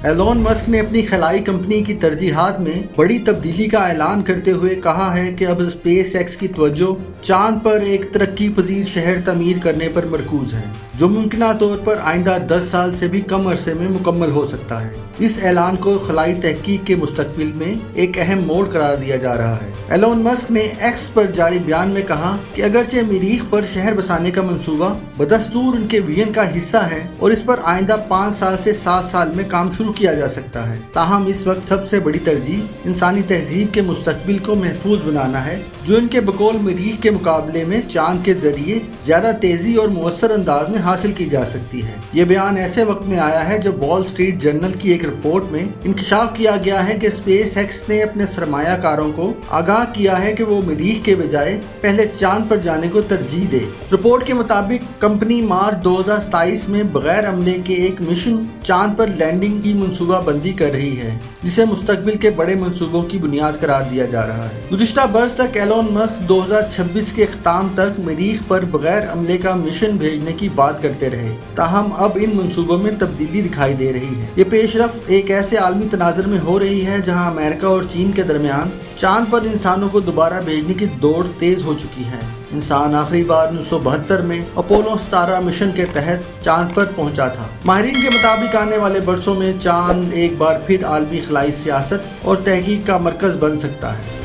Elon Musk نے اپنی خلائی کمپنی کی ترجیحات میں بڑی تبدیلی کا اعلان کرتے ہوئے کہا ہے کہ اب اسپیس ایکس کی توجہ چاند پر ایک ترقی پذیر شہر تعمیر کرنے پر مرکوز ہے، جو ممکنہ طور پر آئندہ 10 سال سے بھی کم عرصے میں مکمل ہو سکتا ہے۔ اس اعلان کو خلائی تحقیق کے مستقبل میں ایک اہم موڑ قرار دیا جا رہا ہے۔ ایلون مسک نے ایکس پر جاری بیان میں کہا کہ اگرچہ مریخ پر شہر بسانے کا منصوبہ بدستور ان کے ویژن کا حصہ ہے اور اس پر آئندہ 5 سال سے 7 سال میں کام شروع کیا جا سکتا ہے، تاہم اس وقت سب سے بڑی ترجیح انسانی تہذیب کے مستقبل کو محفوظ بنانا ہے، جو ان کے بقول مریخ کے مقابلے میں چاند کے ذریعے زیادہ تیزی اور مؤثر انداز میں حاصل کی جا سکتی ہے۔ یہ بیان ایسے وقت میں آیا ہے جب وال اسٹریٹ جرنل کی ایک رپورٹ میں انکشاف کیا گیا ہے کہ اسپیس ایکس نے اپنے سرمایہ کاروں کو آگاہ کیا ہے کہ وہ مریخ کے بجائے پہلے چاند پر جانے کو ترجیح دے۔ رپورٹ کے مطابق کمپنی مارچ 2027 میں بغیر عملے کے ایک مشن چاند پر لینڈنگ کی منصوبہ بندی کر رہی ہے، جسے مستقبل کے بڑے منصوبوں کی بنیاد قرار دیا جا رہا ہے۔ گزشتہ برس تک ایلون مسک 2026 کے اختتام تک مریخ پر بغیر عملے کا مشن بھیجنے کی بات کرتے رہے، تاہم اب ان منصوبوں میں تبدیلی دکھائی دے رہی ہے۔ یہ پیش رفت ایک ایسے عالمی تناظر میں ہو رہی ہے جہاں امریکہ اور چین کے درمیان چاند پر انسانوں کو دوبارہ بھیجنے کی دوڑ تیز ہو چکی ہے۔ انسان آخری بار 1972 میں اپولو 17 مشن کے تحت چاند پر پہنچا تھا۔ ماہرین کے مطابق آنے والے برسوں میں چاند ایک بار پھر عالمی خلائی سیاست اور تحقیق کا مرکز بن سکتا ہے۔